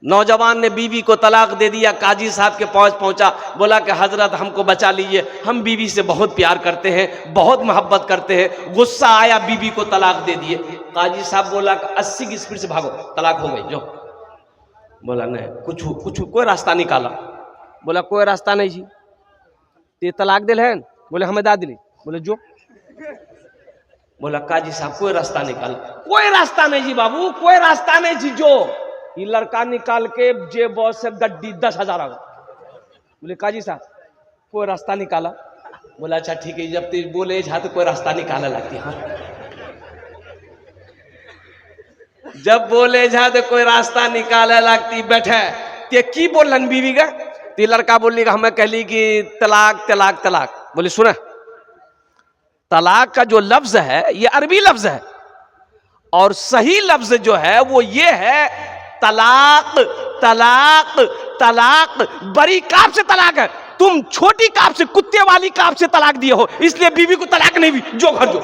नौजवान ने बीवी को तलाक दे दिया, काजी साहब के पास पहुंचा, बोला कि हजरत हमको बचा लीजिए, हम बीवी से बहुत प्यार करते हैं, बहुत मोहब्बत करते हैं। गुस्सा आया, बीवी को तलाक दे दिए। काजी साहब बोला कि 80 की स्पीड से भागो, तलाक हो गई, जो। बोला नहीं, कुछ कोई रास्ता निकाला। बोला कोई रास्ता नहीं जी, ते तलाक दिल है। बोले हमें दा दिली। बोले जो। बोला काजी साहब कोई रास्ता निकाल। कोई रास्ता नहीं जी बाबू, कोई रास्ता नहीं जी, जो। ये लड़का निकाल के जेब से गड्डी 10,000 आ गया। बोले काजी साहब कोई रास्ता निकाला। बोला अच्छा ठीक है, जब तुम बोले जा तो कोई रास्ता निकाला लगती। हाँ, जब बोले जा तो कोई रास्ता निकाला लगती। बैठे ते की बोलन बीवी का। ते लड़का बोली हमें कहली कि तलाक तलाक तलाक। बोले सुना, तलाक का जो लफ्ज है ये अरबी लफ्ज है, और सही लफ्ज जो है वो ये है तलाक तलाक तलाक। बड़ी काफ से तलाक है, तुम छोटी काफ से, कुत्ते वाली काफ से तलाक दिए हो, इसलिए बीवी को तलाक नहीं हुई, जो घर जो।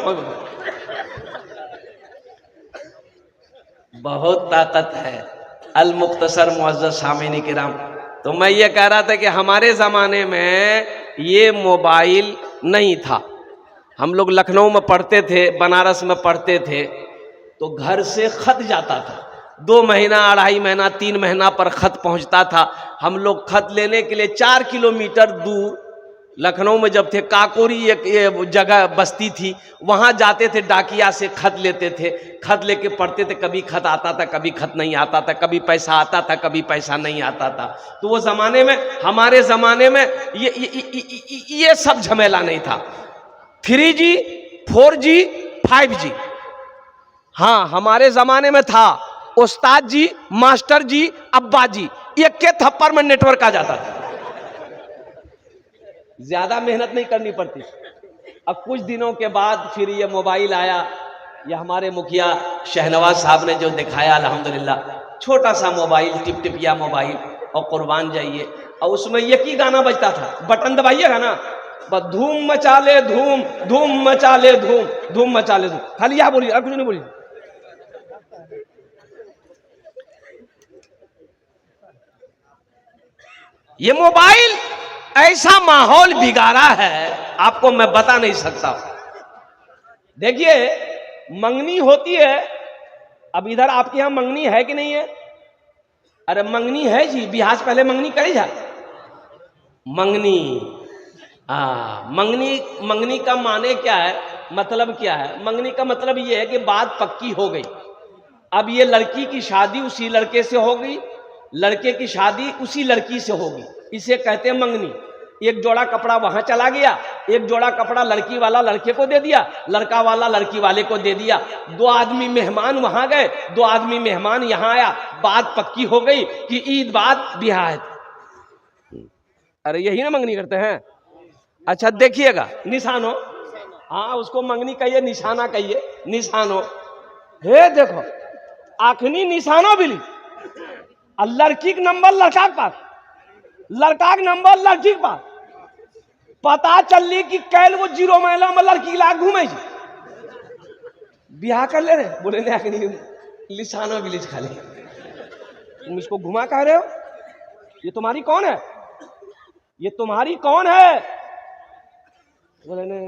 बहुत ताकत है। अल मुख्तसर मुअज़्ज़ज़ सामीन किराम, तो मैं ये कह रहा था कि हमारे ज़माने में ये मोबाइल नहीं था। हम लोग लखनऊ में पढ़ते थे, बनारस में पढ़ते थे, तो घर से खत जाता था। 2 महीना, 2.5 महीना, 3 महीना पर खत पहुंचता था। हम लोग खत लेने के लिए 4 किलोमीटर दूर लखनऊ में जब थे, काकोरी एक जगह बस्ती थी, वहां जाते थे, डाकिया से खत लेते थे। खत लेके पढ़ते थे, कभी खत आता था, कभी खत नहीं आता था, कभी पैसा आता था, कभी पैसा नहीं आता था। तो वो जमाने में, हमारे जमाने में ये सब झमेला नहीं था। 3G 4G 5G, हाँ हमारे जमाने में था। उस्ताद जी, मास्टर जी, अब्बा जी, एक के थप्पड़ में नेटवर्क आ जाता था, ज्यादा मेहनत नहीं करनी पड़ती। अब कुछ दिनों के बाद फिर ये मोबाइल आया। ये हमारे मुखिया शहनवाज साहब ने जो दिखाया, अल्हम्दुलिल्लाह, छोटा सा मोबाइल, टिप टिपिया मोबाइल, और कुर्बान जाइए, और उसमें एक ही गाना बजता था, बटन दबाइएगा ना, बस धूम मचा ले धूम, धूम मचा ले धूम, धूम मचा ले धूम, खाली यह बोलिए और कुछ नहीं बोलिए। ये मोबाइल ऐसा माहौल बिगाड़ा है, आपको मैं बता नहीं सकता। देखिए, मंगनी होती है। अब इधर आपके यहां मंगनी है कि नहीं है? अरे मंगनी है जी, बिहार से पहले मंगनी करे जा। मंगनी, मंगनी का माने क्या है, मतलब क्या है? मंगनी का मतलब ये है कि बात पक्की हो गई। अब ये लड़की की शादी उसी लड़के से हो गई, लड़के की शादी उसी लड़की से होगी, इसे कहते हैं मंगनी। एक जोड़ा कपड़ा वहां चला गया, एक जोड़ा कपड़ा लड़की वाला लड़के को दे दिया, लड़का वाला लड़की वाले को दे दिया। 2 आदमी मेहमान वहां गए, 2 आदमी मेहमान यहां आया, बात पक्की हो गई कि ईद बाद बियाह है। अरे यही ना मंगनी करते हैं। अच्छा देखिएगा, निशानो, हाँ उसको मंगनी कहिए, निशाना कहिए, निशानो। हे देखो, आखनी निशानो बिली, लड़की के नंबर लड़का के पास, लड़का के नंबर लड़की के पास। पता चलली कि कैल वो 0 महिला में लड़की ला घूमे, बियाह कर ले रहे। बोले नहीं, आखनी निशानो बिली खाली, तुम इसको घुमा कह रहे हो? ये तुम्हारी कौन है? ये तुम्हारी कौन है? बोले ने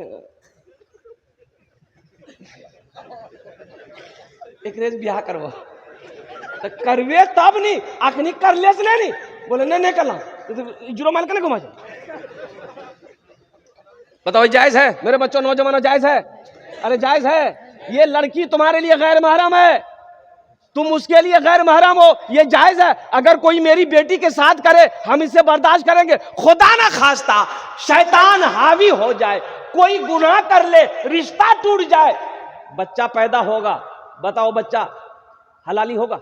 एक रेज बियाह करवा, तो करवे तब नहीं, आखनी कर ले से नहीं। बोले नहीं करना, तो 0 माइल का घुमा जाए। बताओ जायज है मेरे बच्चों, नौजवानों, जायज है? अरे जायज है। ये लड़की तुम्हारे लिए गैर महरम है, तुम उसके लिए गैर महरम हो, ये जायज है। अगर कोई मेरी बेटी के साथ करे, हम इसे बर्दाश्त करेंगे? खुदा ना खास्ता शैतान हावी हो जाए, कोई गुनाह कर ले, रिश्ता टूट जाए, बच्चा पैदा होगा, बताओ बच्चा हलाली होगा?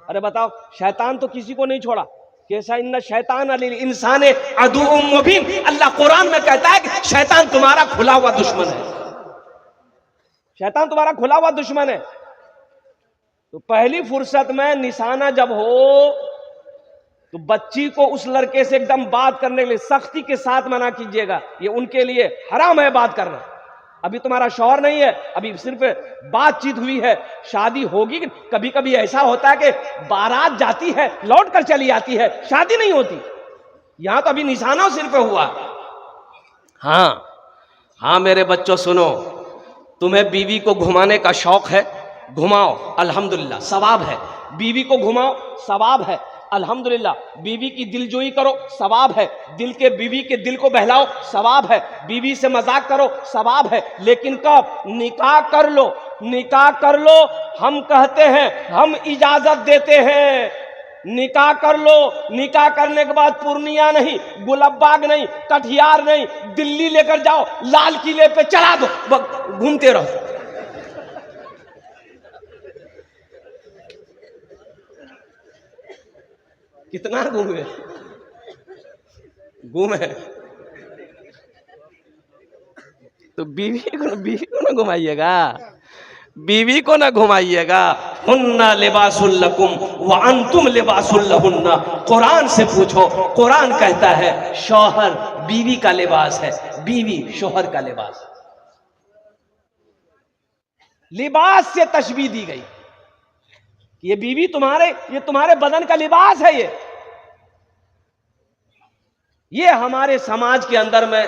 अरे बताओ, शैतान तो किसी को नहीं छोड़ा। कैसा इन्ना शैतान अलिल इंसान अदुउम मुबीन, अल्लाह कुरान में कहता है कि शैतान तुम्हारा खुला हुआ दुश्मन है, शैतान तुम्हारा खुला हुआ दुश्मन है। तो पहली फुर्सत में निशाना जब हो, तो बच्ची को उस लड़के से एकदम बात करने के लिए सख्ती के साथ मना कीजिएगा, ये उनके लिए हराम है बात करना। अभी तुम्हारा शौहर नहीं है, अभी सिर्फ बातचीत हुई है, शादी होगी। कभी कभी ऐसा होता है कि बारात जाती है लौट कर चली आती है, शादी नहीं होती। यहां तो अभी निशाना सिर पे हुआ। हाँ मेरे बच्चों सुनो, तुम्हें बीवी को घुमाने का शौक है, घुमाओ, अल्हम्दुलिल्लाह सवाब है। बीवी को घुमाओ, सवाब है, अल्हम्दुलिल्लाह। बीवी की दिलजोई करो, सवाब है। बीवी के दिल को बहलाओ, सवाब है। बीवी से मजाक करो, सवाब है। लेकिन कब? निकाह कर लो, निकाह कर लो। हम कहते हैं, हम इजाजत देते हैं, निकाह कर लो। निकाह करने के बाद पूर्णिया नहीं, गुलबबाग नहीं, कटिहार नहीं, दिल्ली लेकर जाओ, लाल किले पे चला दो, घूमते रहो। कितना घूमे तो बीवी को ना घुमाइएगा, बीवी को ना घुमाइएगा। हुन्ना लिबासुल लकुम व अंतुम लिबासुल लहुन्ना। कुरान से पूछो, कुरान कहता है शौहर बीवी का लिबास है, बीवी शौहर का लिबास। लिबास से तशबीह दी गई, ये बीवी तुम्हारे बदन का लिबास है। ये हमारे समाज के अंदर में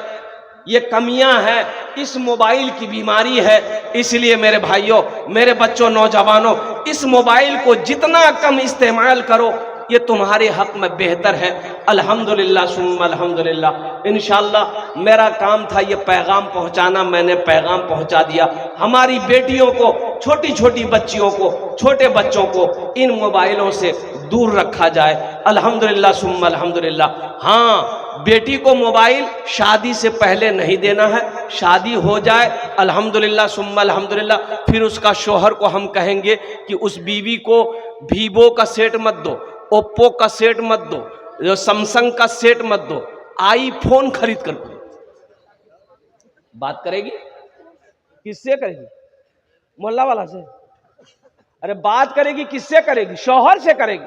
ये कमियां हैं, इस मोबाइल की बीमारी है। इसलिए मेरे भाइयों, मेरे बच्चों, नौजवानों, इस मोबाइल को जितना कम इस्तेमाल करो ये तुम्हारे हक में बेहतर है। अल्हम्दुलिल्लाह सुम्मा अल्हम्दुलिल्लाह। इंशाअल्लाह मेरा काम था ये पैगाम पहुंचाना, मैंने पैगाम पहुंचा दिया। हमारी बेटियों को, छोटी छोटी बच्चियों को, छोटे बच्चों को इन मोबाइलों से दूर रखा जाए। अल्हम्दुलिल्लाह सुम्मा अल्हम्दुलिल्लाह। हाँ, बेटी को मोबाइल शादी से पहले नहीं देना है। शादी हो जाए, अल्हम्दुलिल्लाह सुम्मा अल्हम्दुलिल्लाह, फिर उसका शौहर को हम कहेंगे कि उस बीवी को वीवो का सेट मत दो, ओप्पो का सेट मत दो, जो सैमसंग का सेट मत दो, आईफोन खरीद कर दो। बात करेगी किससे करेगी? मोहल्ला वाला से? अरे बात करेगी किससे करेगी? शौहर से करेगी,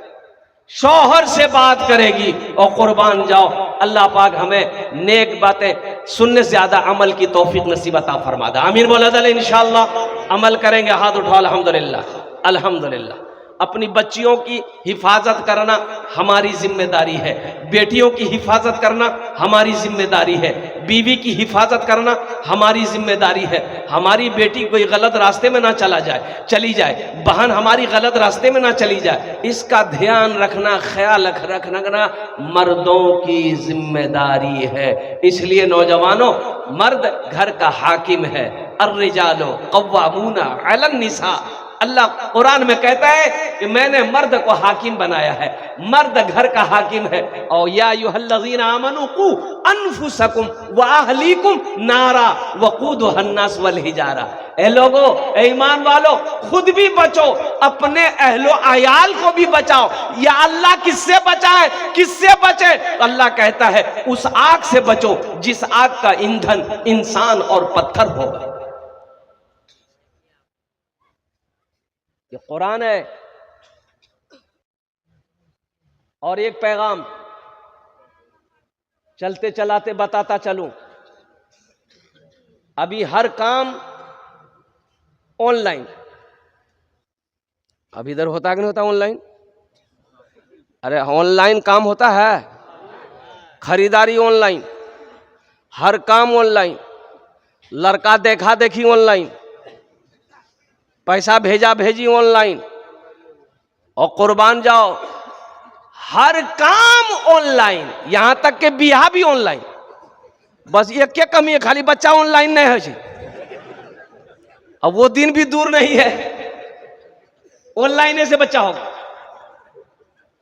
शौहर से बात करेगी। और कुर्बान जाओ, अल्लाह पाक हमें नेक बातें सुनने से ज्यादा अमल की तौफीक नसीब अता फरमा दे। आमीन बोला जाए। इंशाअल्लाह अमल करेंगे। हाथ उठाओ, अल्हम्दुलिल्लाह अल्हम्दुलिल्लाह। अपनी बच्चियों की हिफाजत करना हमारी जिम्मेदारी है, बेटियों की हिफाजत करना हमारी जिम्मेदारी है, बीवी की हिफाजत करना हमारी जिम्मेदारी है। हमारी बेटी कोई गलत रास्ते में ना चली जाए, बहन हमारी गलत रास्ते में ना चली जाए, इसका ध्यान रखना, ख्याल रखना मर्दों की जिम्मेदारी है। इसलिए नौजवानों, मर्द घर का हाकिम है। अर्रिजालो कव्वामूना अलन निसा। अल्लाह कुरान में कहता है कि मैंने मर्द को हाकिम बनाया है, मर्द घर का हाकिम है। और या अय्युहल्लज़ीना आमनू कू अनफुसकुम व अहलीकुम नारा वक़ूदुहा अन्नास वल हिजारा। ए लोगो, ए ईमान वालो, खुद भी बचो, अपने अहलो अयाल को भी बचाओ। या अल्लाह किससे बचाए, किससे बचे? अल्लाह कहता है उस आग से बचो जिस आग का ईंधन इंसान और पत्थर होगा। ये कुरान है। और एक पैगाम चलते चलाते बताता चलूं, अभी हर काम ऑनलाइन। अब इधर होता कि नहीं होता ऑनलाइन? अरे ऑनलाइन काम होता है, खरीदारी ऑनलाइन, हर काम ऑनलाइन, लड़का देखा देखी ऑनलाइन, पैसा भेजा भेजी ऑनलाइन, और कुर्बान जाओ हर काम ऑनलाइन, यहां तक के बियाह भी ऑनलाइन। बस ये क्या कमी है, खाली बच्चा ऑनलाइन नहीं है। अब वो दिन भी दूर नहीं है, ऑनलाइन से बच्चा होगा।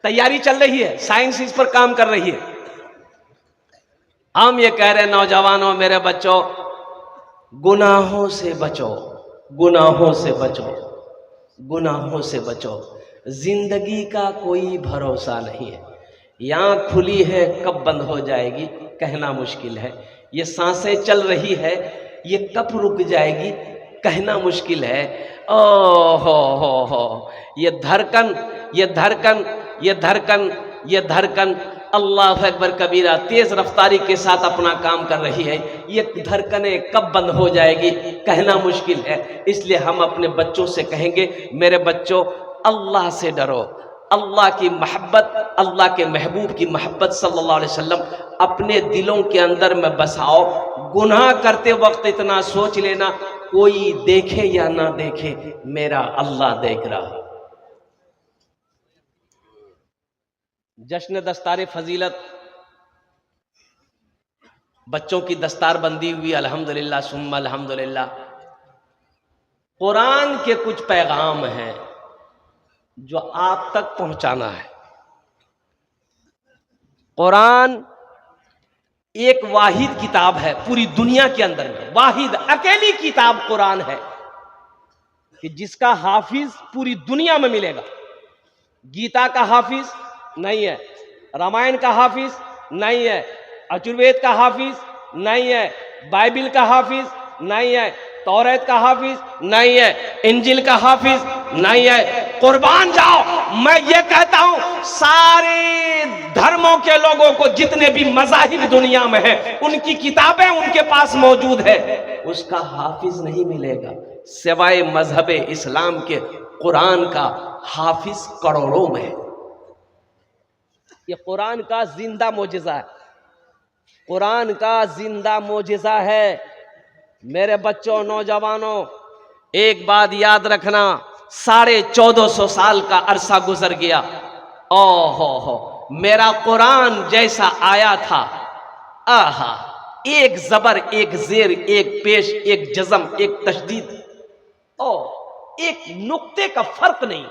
तैयारी चल रही है, साइंस इस पर काम कर रही है। हम ये कह रहे हैं नौजवानों, मेरे बच्चों, गुनाहों से बचो, गुनाहों से बचो, गुनाहों से बचो। जिंदगी का कोई भरोसा नहीं है। आँख खुली है, कब बंद हो जाएगी कहना मुश्किल है। ये सांसें चल रही है, ये कब रुक जाएगी कहना मुश्किल है। ओ हो, ये धड़कन, ये धड़कन, ये धड़कन, ये धड़कन अल्लाह अकबर कबीरा तेज रफ्तारी के साथ अपना काम कर रही है। ये धड़कनें कब बंद हो जाएगी कहना मुश्किल है। इसलिए हम अपने बच्चों से कहेंगे, मेरे बच्चों अल्लाह से डरो, अल्लाह की मोहब्बत, अल्लाह के महबूब की मोहब्बत सल्लल्लाहु अलैहि वसल्लम अपने दिलों के अंदर में बसाओ। गुनाह करते वक्त इतना सोच लेना, कोई देखे या ना देखे मेरा अल्लाह देख रहा। जश्न दस्तार फजीलत, बच्चों की दस्तार बंदी हुई, अल्हम्दुलिल्लाह सुम्मा अल्हम्दुलिल्लाह। कुरान के कुछ पैगाम हैं जो आप तक पहुंचाना है। कुरान एक वाहिद किताब है पूरी दुनिया के अंदर में, वाहिद अकेली किताब कुरान है कि जिसका हाफिज पूरी दुनिया में मिलेगा। गीता का हाफिज नहीं है, रामायण का हाफिज नहीं है, अजुर्वेद का हाफिज नहीं है, बाइबिल का हाफिज नहीं है, तौरात का हाफिज नहीं है, इंजिल का हाफिज नहीं है। कुर्बान जाओ, मैं ये कहता हूं सारे धर्मों के लोगों को, जितने भी मज़ाहिब दुनिया में है, उनकी किताबें उनके पास मौजूद है, उसका हाफिज नहीं मिलेगा सिवाय मजहब इस्लाम के। कुरान का हाफिज करोड़ों में है। ये कुरान का जिंदा मोजिज़ा है, कुरान का जिंदा मोजिज़ा है। मेरे बच्चों, नौजवानों, एक बात याद रखना, 1450 साल का अरसा गुजर गया। ओहो, मेरा कुरान जैसा आया था, आहा, एक जबर, एक जेर, एक पेश, एक जज़म, एक तशदीद, एक नुक्ते का फर्क नहीं।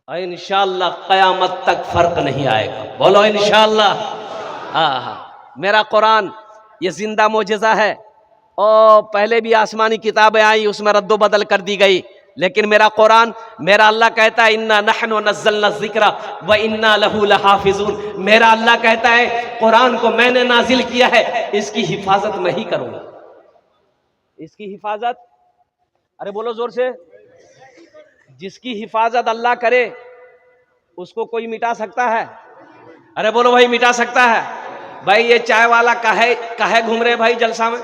इंशाअल्लाह क़यामत तक फर्क नहीं आएगा। बोलो इंशाअल्लाह। आहा, मेरा कुरान ये जिंदा मोजिज़ा है। और पहले भी आसमानी किताबें आई, उसमें रद्दो बदल कर दी गई, लेकिन मेरा कुरान, मेरा अल्लाह कहता है इन्ना नहनु नज़्ज़लना ज़िक्रा व इन्ना लहू लहाफ़िज़ून। मेरा अल्लाह कहता है कुरान को मैंने नाजिल किया है, इसकी हिफाजत मैं ही करूंगा। इसकी हिफाजत, अरे बोलो जोर से, जिसकी हिफाजत अल्लाह करे उसको कोई मिटा सकता है? अरे बोलो भाई, मिटा सकता है? भाई ये चाय वाला काहे घूम रहे भाई जलसा में?